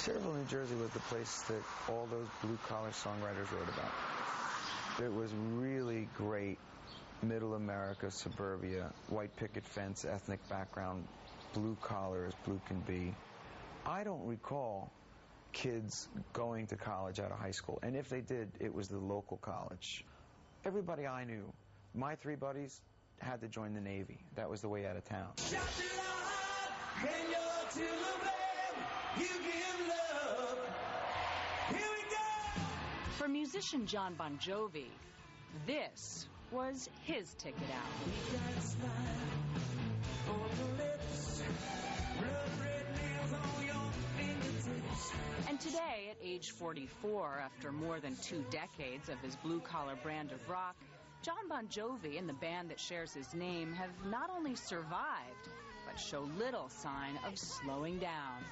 Centerville, New Jersey was the place that all those blue-collar songwriters wrote about. It was really great, middle America, suburbia, white picket fence, ethnic background, blue-collar as blue can be. I don't recall kids going to college out of high school, and if they did, it was the local college. Everybody I knew, my 3 buddies, had to join the Navy. That was the way out of town. For musician Jon Bon Jovi, this was his ticket out. And today, at age 44, after more than 2 decades of his blue-collar brand of rock, Jon Bon Jovi and the band that shares his name have not only survived, but show little sign of slowing down.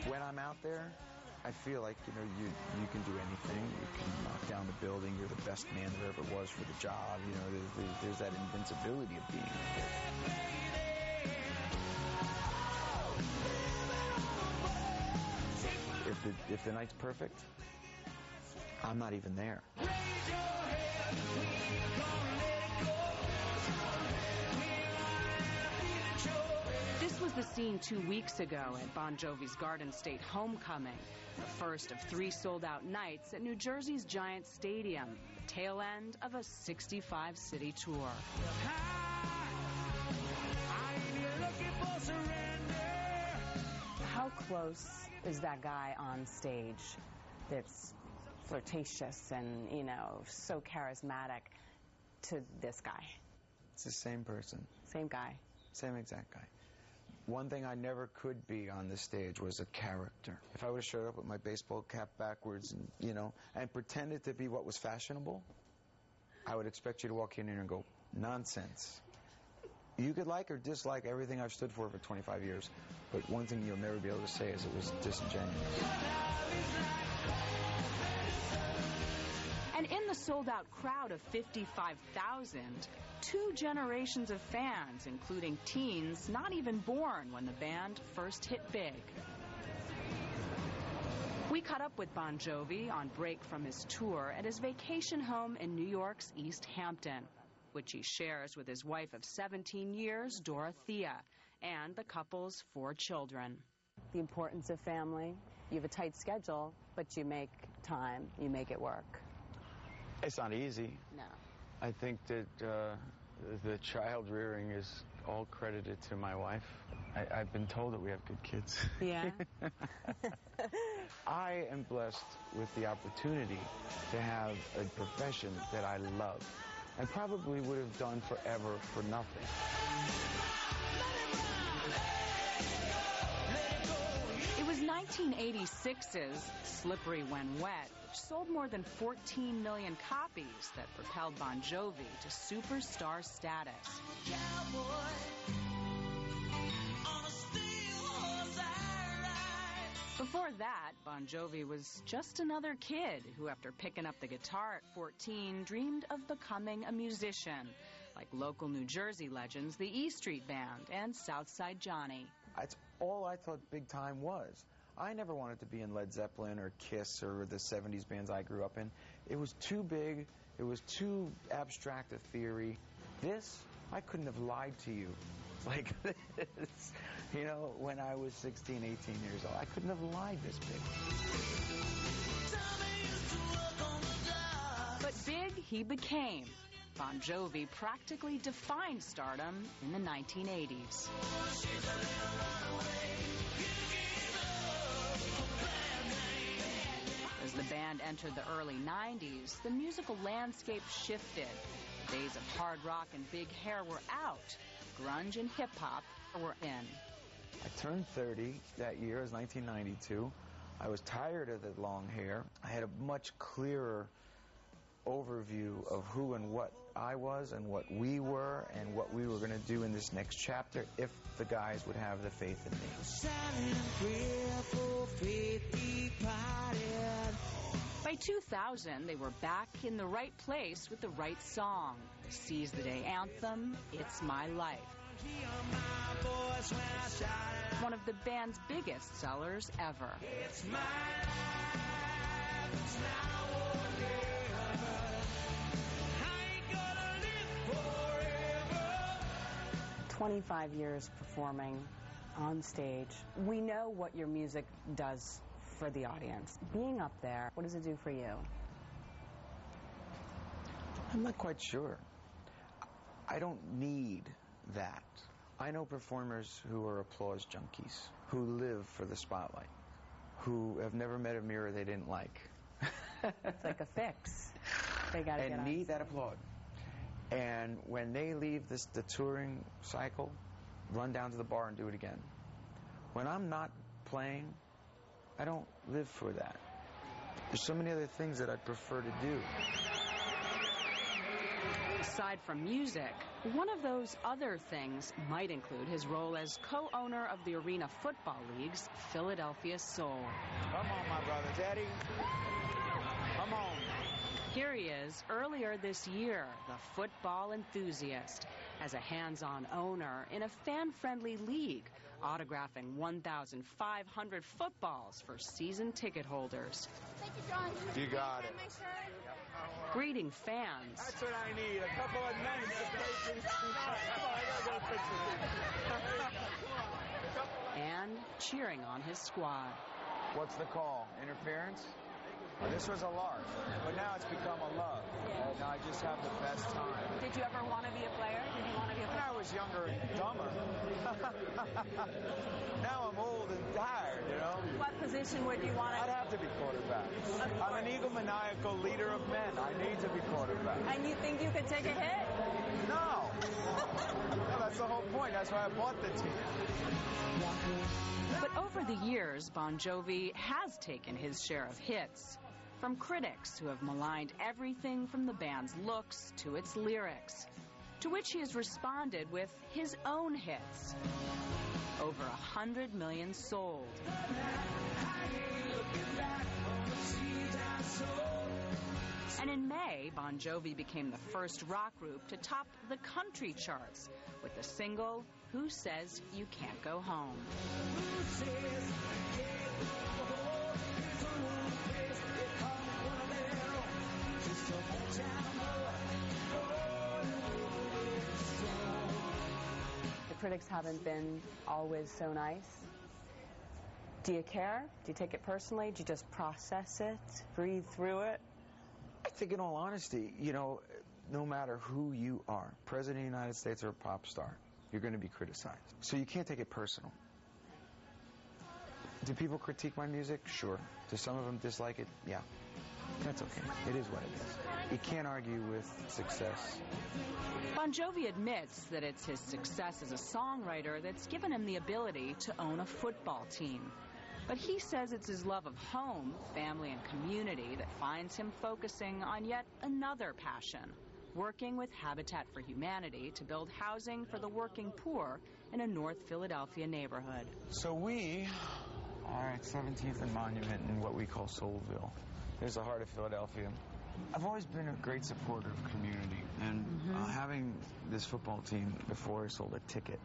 When I'm out there, I feel like, you can do anything. You can knock down the building. You're the best man there ever was for the job. There's that invincibility of being there. If the night's perfect, I'm not even there. This was the scene 2 weeks ago at Bon Jovi's Garden State Homecoming, the first of 3 sold-out nights at New Jersey's Giant Stadium, the tail end of a 65-city tour. How close is that guy on stage that's flirtatious and, so charismatic to this guy? It's the same person. Same guy. Same exact guy. One thing I never could be on the stage was a character. If I would have showed up with my baseball cap backwards and, and pretended to be what was fashionable, I would expect you to walk in here and go, nonsense. You could like or dislike everything I've stood for 25 years, but one thing you'll never be able to say is it was disingenuous. And in the sold-out crowd of 55,000, 2 generations of fans, including teens not even born when the band first hit big. We caught up with Bon Jovi on break from his tour at his vacation home in New York's East Hampton, which he shares with his wife of 17 years, Dorothea, and the couple's 4 children. The importance of family. You have a tight schedule, but you make time, you make it work. It's not easy. No. I think that the child rearing is all credited to my wife. I've been told that we have good kids. Yeah? I am blessed with the opportunity to have a profession that I love and probably would have done forever for nothing. It was 1986's Slippery When Wet, which sold more than 14 million copies, that propelled Bon Jovi to superstar status. Before that, Bon Jovi was just another kid who, after picking up the guitar at 14, dreamed of becoming a musician, like local New Jersey legends, the E Street Band and Southside Johnny. That's all I thought big time was. I never wanted to be in Led Zeppelin or Kiss or the 70s bands I grew up in. It was too big. It was too abstract a theory. This, I couldn't have lied to you like this, when I was 16, 18 years old. I couldn't have lied this big. But big he became. Bon Jovi practically defined stardom in the 1980s. As the band entered the early 90s, the musical landscape shifted. The days of hard rock and big hair were out. Grunge and hip-hop were in. I turned 30 that year, it was 1992. I was tired of the long hair. I had a much clearer overview of who and what I was and what we were and what we were going to do in this next chapter if the guys would have the faith in me. By 2000, they were back in the right place with the right song. Seize the Day anthem, It's My Life. One of the band's biggest sellers ever. It's my life, it's now or never. I ain't gonna live forever. 25 years performing on stage. We know what your music does for the audience. Being up there, what does it do for you? I'm not quite sure. I don't need that. I know performers who are applause junkies, who live for the spotlight, who have never met a mirror they didn't like. It's like a fix. They gotta get on. And need that applause. And when they leave the touring cycle, run down to the bar and do it again. When I'm not playing, I don't live for that. There's so many other things that I prefer to do. Aside from music, one of those other things might include his role as co-owner of the Arena Football League's Philadelphia Soul. Come on, my brothers. Eddie. Come on. Here he is, earlier this year, the football enthusiast, as a hands-on owner in a fan-friendly league, autographing 1,500 footballs for season ticket holders. Thank you, John. You got it. Greeting fans. That's what I need. A couple of nights to And cheering on his squad. What's the call? Interference? Well, this was a lark, but now it's become a love. And I just have the best time. Did you ever want to be a player? Did you want to be a When player? I was younger and dumber. Now I'm old and tired, you know? What position would you want I'd have to be quarterback. I'm an egomaniacal leader of men. I need to be quarterback. And you think you could take a hit? No. No, that's the whole point. That's why I bought the team. But over the years, Bon Jovi has taken his share of hits. From critics who have maligned everything from the band's looks to its lyrics, to which he has responded with his own hits. Over 100 million sold. And in May, Bon Jovi became the first rock group to top the country charts with the single, Who Says You Can't Go Home. The critics haven't been always so nice. Do you care? Do you take it personally? Do you just process it, breathe through it? I think in all honesty, you know, no matter who you are, President of the United States or a pop star, you're going to be criticized. So you can't take it personal. Do people critique my music? Sure. Do some of them dislike it? Yeah. That's okay. It is what it is. You can't argue with success. Bon Jovi admits that it's his success as a songwriter that's given him the ability to own a football team. But he says it's his love of home, family, and community that finds him focusing on yet another passion, working with Habitat for Humanity to build housing for the working poor in a North Philadelphia neighborhood. So we are at 17th and Monument in what we call Soulville. There's the heart of Philadelphia. I've always been a great supporter of community, and having this football team before I sold a ticket,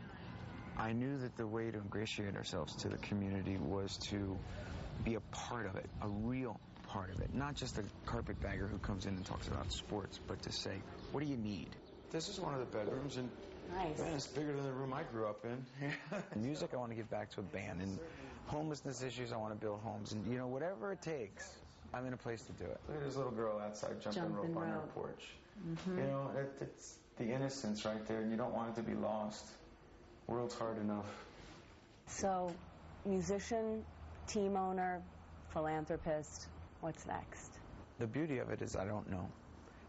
I knew that the way to ingratiate ourselves to the community was to be a part of it, a real part of it, not just a carpetbagger who comes in and talks about sports, but to say, what do you need? This is one of the bedrooms, and Nice. man, it's bigger than the room I grew up in. Music I want to give back to a band, and homelessness issues I want to build homes, and you know, whatever it takes, I'm in a place to do it. Look at this little girl outside jumping rope on her porch. You know, it's the innocence right there, and you don't want it to be lost. World's hard enough. So, musician, team owner, philanthropist, what's next? The beauty of it is I don't know.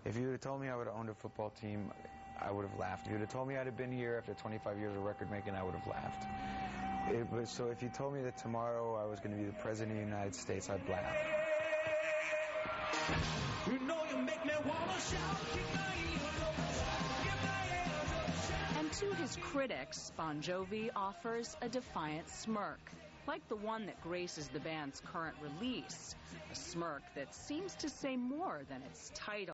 If you would have told me I would have owned a football team, I would have laughed. If you would have told me I'd have been here after 25 years of record making, I would have laughed. So if you told me that tomorrow I was going to be the President of the United States, I'd laugh. You know you make me wanna shout, keep my ears open, keep my ears open. And to his critics, Bon Jovi offers a defiant smirk, like the one that graces the band's current release, a smirk that seems to say more than its title.